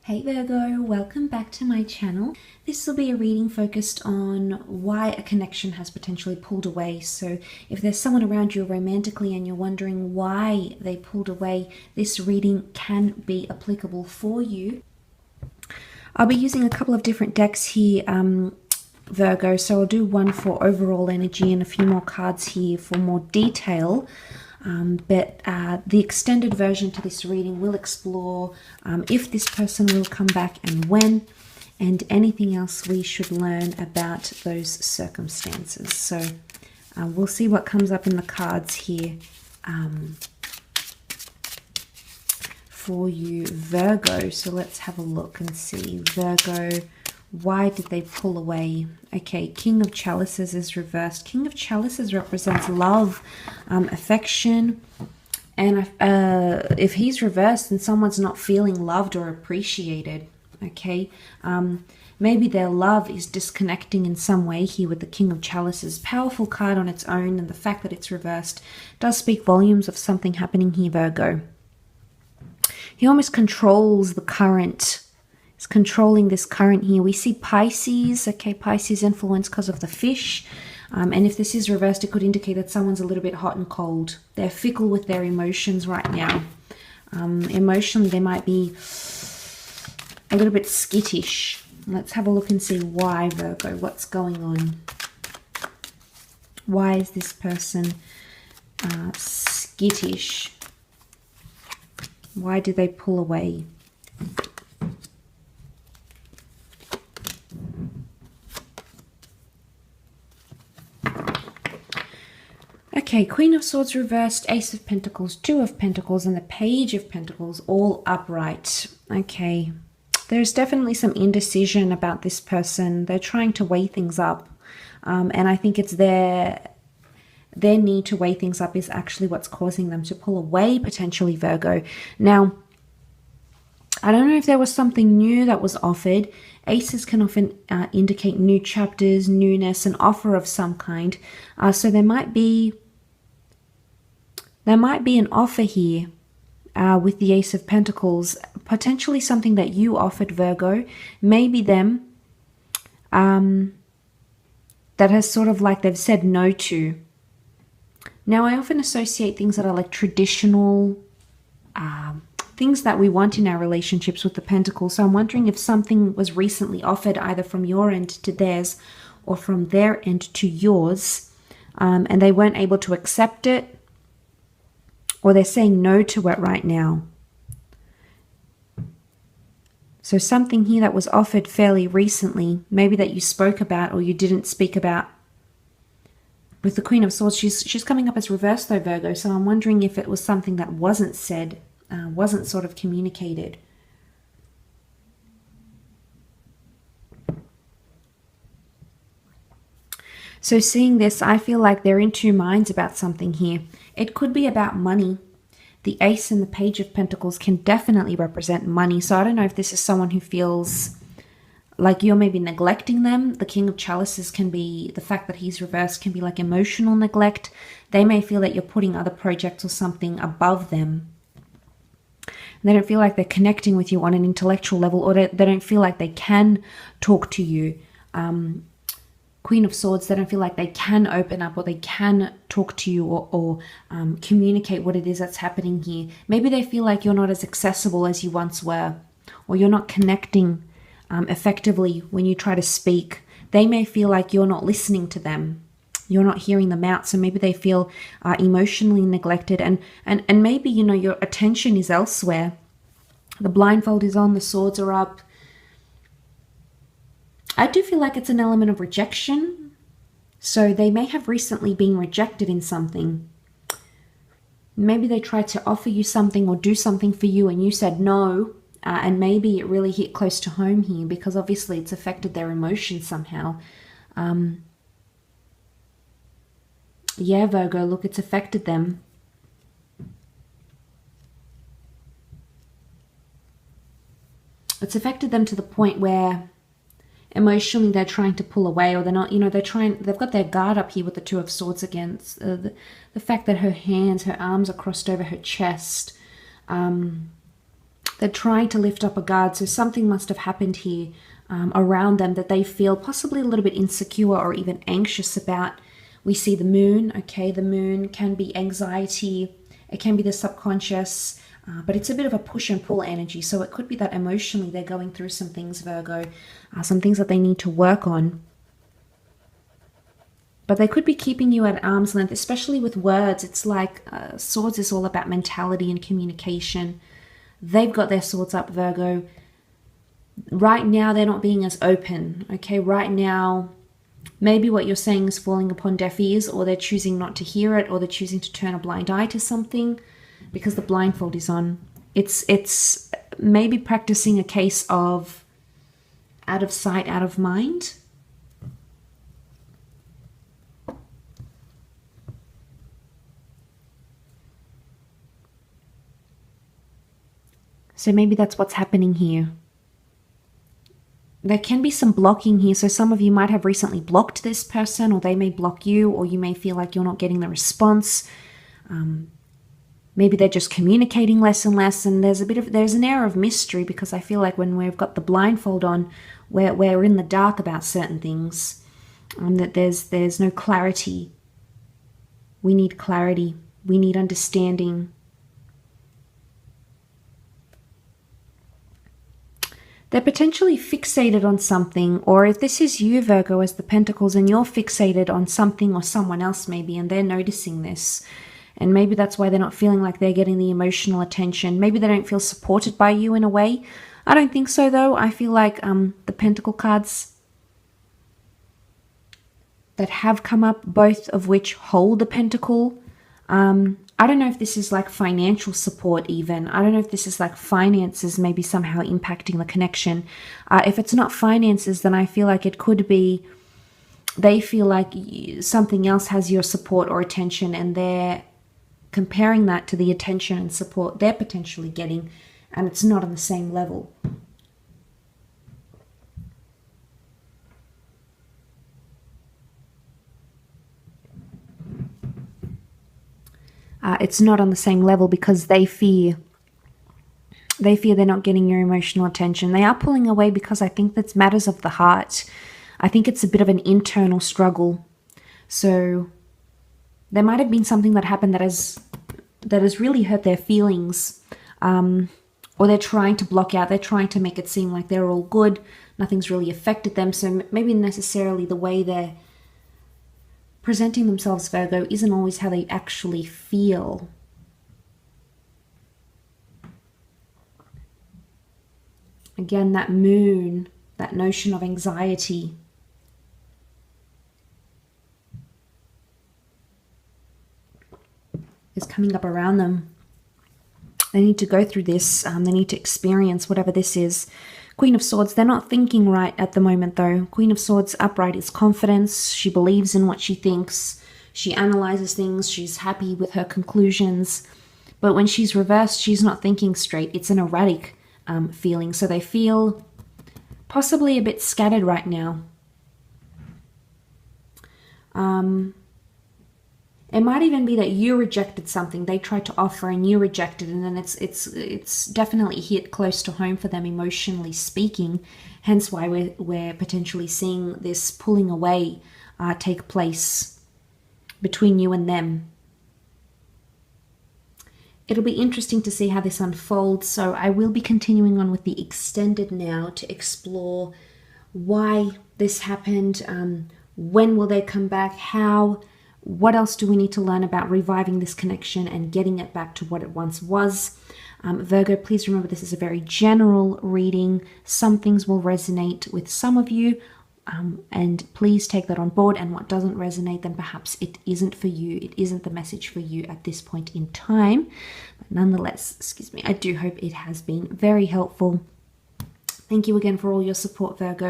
Hey Virgo, welcome back to my channel. This will be a reading focused on why a connection has potentially pulled away. So if there's someone around you romantically and you're wondering why they pulled away, this reading can be applicable for you. I'll be using a couple of different decks here, Virgo. So I'll do one for overall energy and a few more cards here for more detail. But the extended version to this reading will explore if this person will come back and when, and anything else we should learn about those circumstances. So we'll see what comes up in the cards here for you, Virgo. So let's have a look and see. Virgo, why did they pull away? Okay, King of Chalices is reversed. King of Chalices represents love, affection, and if he's reversed, then someone's not feeling loved or appreciated. Okay, maybe their love is disconnecting in some way here with the King of Chalices. Powerful card on its own, and the fact that it's reversed does speak volumes of something happening here, Virgo. He almost controls the current. It's controlling this current here. We see Pisces, okay, Pisces influence because of the fish. And if this is reversed, it could indicate that someone's a little bit hot and cold. They're fickle with their emotions right now. Emotionally, they might be a little bit skittish. Let's have a look and see why, Virgo. What's going on? Why is this person skittish? Why did they pull away? Okay, Queen of Swords reversed, Ace of Pentacles, Two of Pentacles, and the Page of Pentacles all upright. Okay, there's definitely some indecision about this person. They're trying to weigh things up. And I think it's their need to weigh things up is actually what's causing them to pull away, potentially, Virgo. Now, I don't know if there was something new that was offered. Aces can often indicate new chapters, newness, an offer of some kind. So there might be an offer here with the Ace of Pentacles, potentially something that you offered, Virgo, maybe them, that has sort of like they've said no to. Now, I often associate things that are like traditional, things that we want in our relationships with the Pentacles. So I'm wondering if something was recently offered either from your end to theirs or from their end to yours, and they weren't able to accept it, or they're saying no to it right now. So something here that was offered fairly recently, maybe that you spoke about or you didn't speak about. With the Queen of Swords, she's coming up as reversed though, Virgo. So I'm wondering if it was something that wasn't said, wasn't sort of communicated. So seeing this, I feel like they're in two minds about something here. It could be about money. The Ace and the Page of Pentacles can definitely represent money. So I don't know if this is someone who feels like you're maybe neglecting them. The King of Chalices can be, the fact that he's reversed can be like emotional neglect. They may feel that you're putting other projects or something above them. They don't feel like they're connecting with you on an intellectual level, or they don't feel like they can talk to you. Queen of Swords, they don't feel like they can open up or they can talk to you or communicate what it is that's happening here. Maybe they feel like you're not as accessible as you once were, or you're not connecting effectively when you try to speak. They may feel like you're not listening to them. You're not hearing them out. So maybe they feel emotionally neglected, and maybe, you know, your attention is elsewhere. The blindfold is on, the swords are up. I do feel like it's an element of rejection. So they may have recently been rejected in something. Maybe they tried to offer you something or do something for you and you said no. And maybe it really hit close to home here because obviously it's affected their emotions somehow. Yeah, Virgo, look, it's affected them. It's affected them to the point where emotionally they're trying to pull away, or they're not, you know, they've got their guard up here with the Two of Swords against the fact that her arms are crossed over her chest. They're trying to lift up a guard, so something must have happened here around them that they feel possibly a little bit insecure or even anxious about. We see the moon. Okay, the moon can be anxiety. It can be the subconscious, but it's a bit of a push and pull energy. So it could be that emotionally they're going through some things, Virgo, some things that they need to work on. But they could be keeping you at arm's length, especially with words. It's like swords is all about mentality and communication. They've got their swords up, Virgo. Right now, they're not being as open. Okay, right now, maybe what you're saying is falling upon deaf ears, or they're choosing not to hear it, or they're choosing to turn a blind eye to something because the blindfold is on. It's maybe practicing a case of out of sight, out of mind. So maybe that's what's happening here. There can be some blocking here. So some of you might have recently blocked this person, or they may block you, or you may feel like you're not getting the response. Maybe they're just communicating less and less, and there's an air of mystery, because I feel like when we've got the blindfold on, we're in the dark about certain things, that there's no clarity. We need clarity. We need understanding. They're potentially fixated on something, or if this is you, Virgo, as the Pentacles, and you're fixated on something or someone else maybe, and they're noticing this, and maybe that's why they're not feeling like they're getting the emotional attention. Maybe they don't feel supported by you in a way. I don't think so, though. I feel like the Pentacle cards that have come up, both of which hold the Pentacle, I don't know if this is like financial support even. I don't know if this is like finances maybe somehow impacting the connection. If it's not finances, then I feel like it could be they feel like something else has your support or attention, and they're comparing that to the attention and support they're potentially getting, and it's not on the same level. It's not on the same level because they fear they're not getting your emotional attention. They are pulling away because I think that's matters of the heart. I think it's a bit of an internal struggle. So there might have been something that happened that has really hurt their feelings, or they're trying to block out. They're trying to make it seem like they're all good. Nothing's really affected them. So maybe necessarily the way they're presenting themselves, Virgo, isn't always how they actually feel. Again, that moon, that notion of anxiety. Is coming up around them. They need to go through this. They need to experience whatever this is. Queen of Swords, they're not thinking right at the moment though. Queen of Swords upright is confidence. She believes in what she thinks. She analyzes things. She's happy with her conclusions. But when she's reversed, she's not thinking straight. It's an erratic feeling. So they feel possibly a bit scattered right now. It might even be that you rejected something they tried to offer and you rejected, and then it's definitely hit close to home for them emotionally speaking. Hence why we're potentially seeing this pulling away take place between you and them. It'll be interesting to see how this unfolds. So I will be continuing on with the extended now to explore why this happened. When will they come back? How? What else do we need to learn about reviving this connection and getting it back to what it once was? Virgo, please remember this is a very general reading. Some things will resonate with some of you, and please take that on board. And what doesn't resonate, then perhaps it isn't for you. It isn't the message for you at this point in time. But nonetheless, I do hope it has been very helpful. Thank you again for all your support, Virgo.